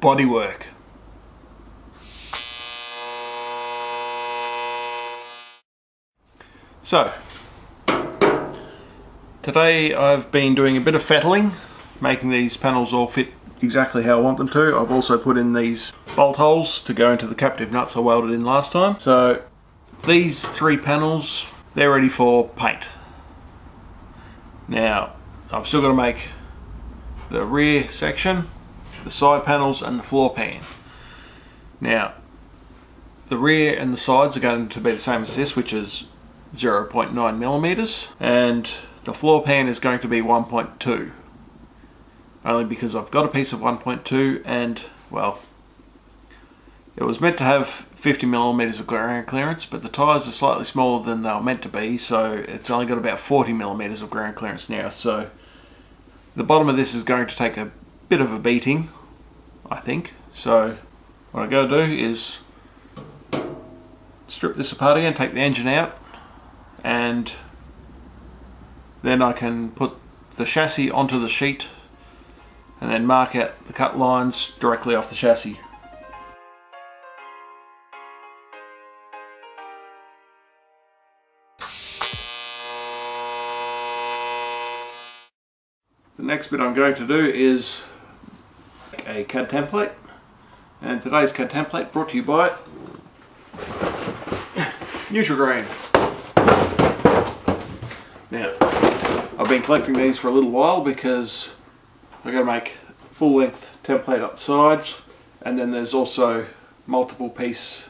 bodywork. So, today I've been doing a bit of fettling, making these panels all fit exactly how I want them to. I've also put in these bolt holes to go into the captive nuts I welded in last time. So these 3 panels, they're ready for paint. Now I've still got to make the rear section, the side panels and the floor pan. Now the rear and the sides are going to be the same as this, which is 0.9 millimeters, and the floor pan is going to be 1.2. Only because I've got a piece of 1.2 and, well, it was meant to have 50 millimeters of ground clearance, but the tyres are slightly smaller than they were meant to be, so it's only got about 40 millimeters of ground clearance now. So the bottom of this is going to take a bit of a beating, I think. So what I'm going to do is strip this apart again, take the engine out, and then I can put the chassis onto the sheet and then mark out the cut lines directly off the chassis. The next bit I'm going to do is make a CAD template, and today's CAD template brought to you by Nutrigrain. Now, I've been collecting these for a little while because I've got to make full length template up the sides, and then there's also multiple pieces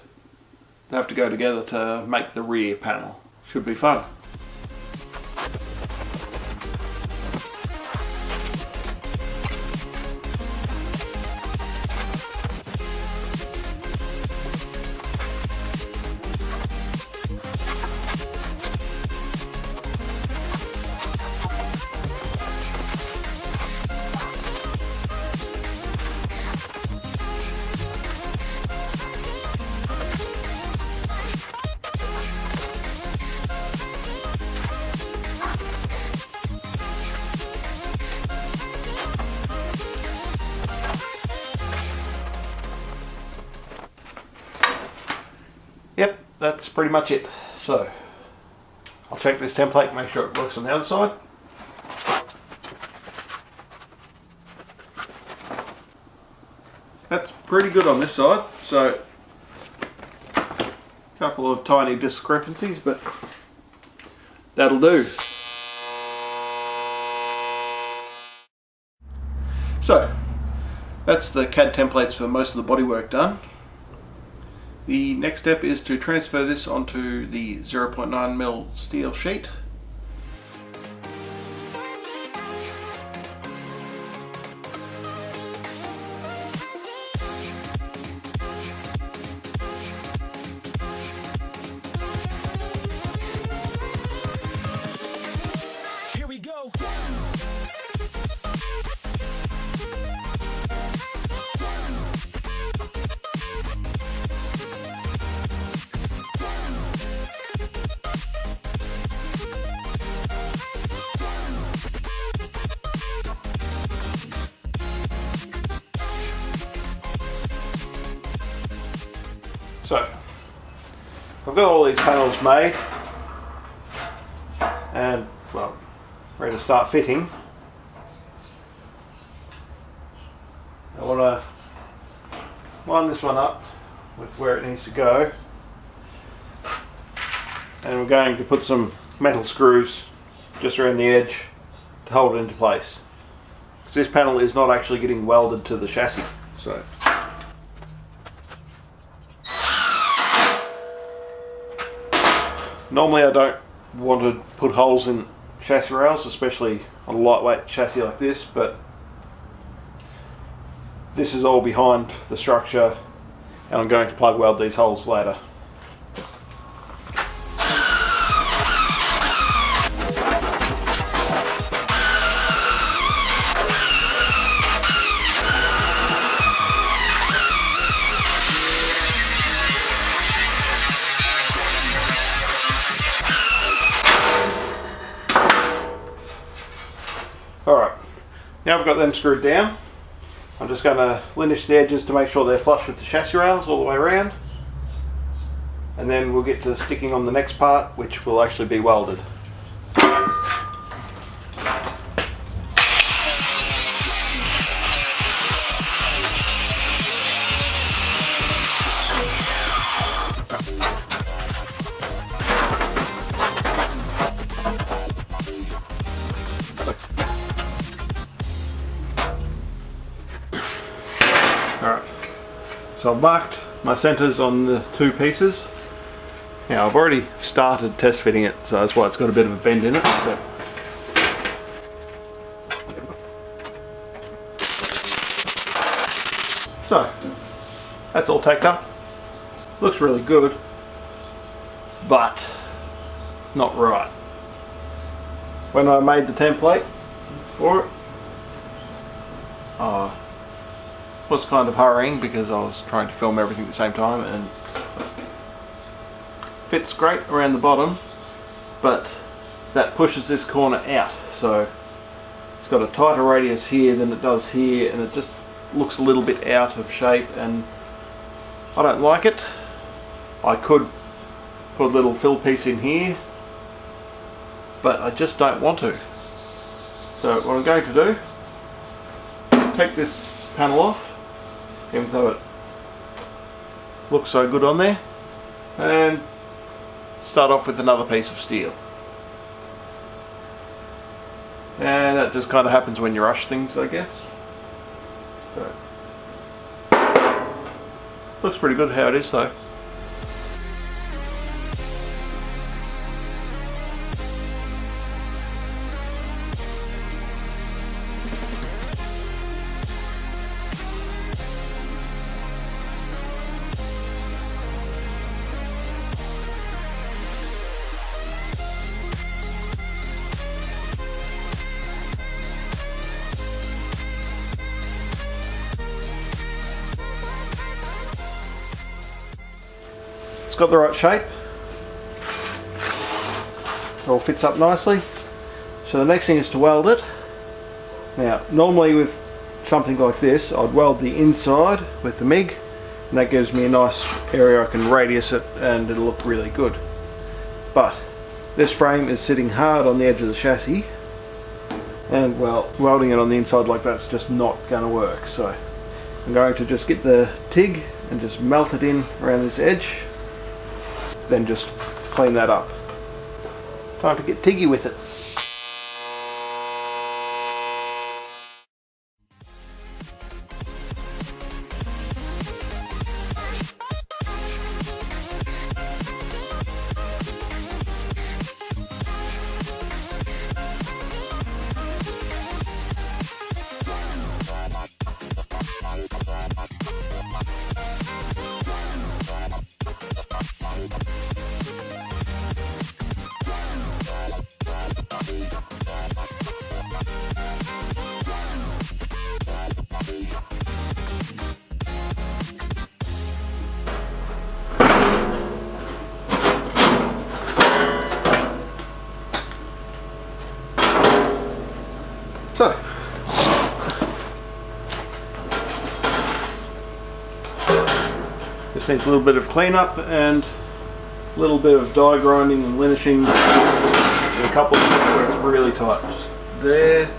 that have to go together to make the rear panel. Should be fun. Yep, that's pretty much it. So I'll check this template, make sure it works on the other side. That's pretty good on this side, so a couple of tiny discrepancies, but that'll do. So that's the CAD templates for most of the bodywork done. The next step is to transfer this onto the 0.9mm steel sheet. Here we go. So, I've got all these panels made and, well, ready to start fitting. I want to line this one up with where it needs to go, and we're going to put some metal screws just around the edge to hold it into place, because this panel is not actually getting welded to the chassis. So normally I don't want to put holes in chassis rails, especially on a lightweight chassis like this, but this is all behind the structure and I'm going to plug weld these holes later. Alright, now I've got them screwed down, I'm just going to linish the edges to make sure they're flush with the chassis rails all the way around, and then we'll get to sticking on the next part, which will actually be welded. Alright, so I've marked my centres on the two pieces. Now I've already started test fitting it, so that's why it's got a bit of a bend in it. So that's all tacked up. Looks really good, but it's not right. When I made the template for it, I was kind of hurrying because I was trying to film everything at the same time, and fits great around the bottom, but that pushes this corner out, so it's got a tighter radius here than it does here, and it just looks a little bit out of shape, and I don't like it. I could put a little fill piece in here, but I just don't want to. So what I'm going to do, take this panel off, even though it looks so good on there, and start off with another piece of steel. And that just kind of happens when you rush things, I guess. So looks pretty good how it is though. Got the right shape, it all fits up nicely. So the next thing is to weld it. Now normally with something like this I'd weld the inside with the MIG, and that gives me a nice area I can radius it and it'll look really good. But this frame is sitting hard on the edge of the chassis, and well, welding it on the inside like that's just not going to work. So I'm going to just get the TIG and just melt it in around this edge, then just clean that up. Time to get tiggy with it. So, this needs a little bit of cleanup and a little bit of die grinding and linishing, and a couple of spots where it's really tight. Just there.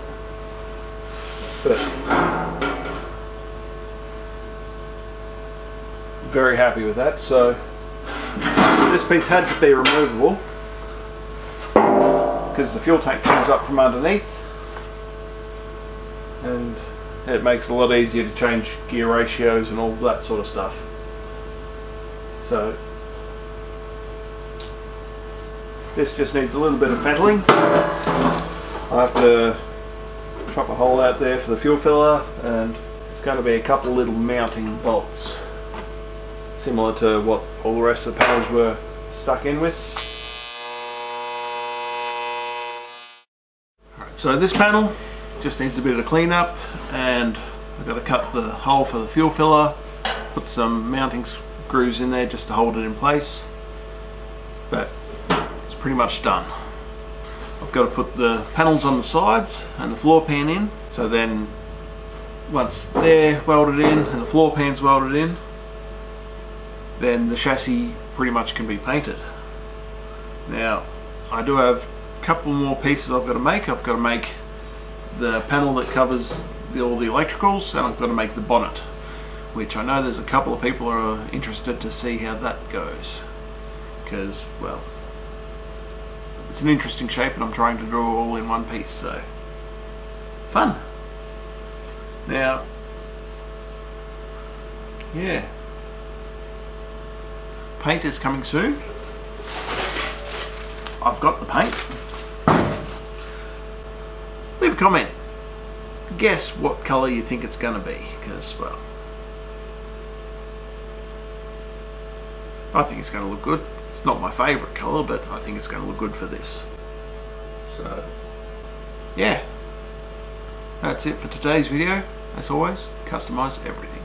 But very happy with that. So this piece had to be removable because the fuel tank comes up from underneath, and it makes it a lot easier to change gear ratios and all that sort of stuff. So this just needs a little bit of fettling. I have to chop a hole out there for the fuel filler, and it's going to be a couple of little mounting bolts similar to what all the rest of the panels were stuck in with. Alright, so this panel just needs a bit of cleanup, and I've got to cut the hole for the fuel filler, put some mounting screws in there just to hold it in place, but it's pretty much done. I've got to put the panels on the sides and the floor pan in, so then once they're welded in and the floor pan's welded in, then the chassis pretty much can be painted. Now, I do have a couple more pieces I've got to make. I've got to make the panel that covers all the electricals, and I've got to make the bonnet, which I know there's a couple of people who are interested to see how that goes, because, well, it's an interesting shape and I'm trying to draw all in one piece, so fun. Now, yeah, paint is coming soon. I've got the paint. Leave a comment. Guess what colour you think it's going to be, because, well, I think it's going to look good. It's not my favourite colour, but I think it's going to look good for this. So, yeah, that's it for today's video. As always, customise everything.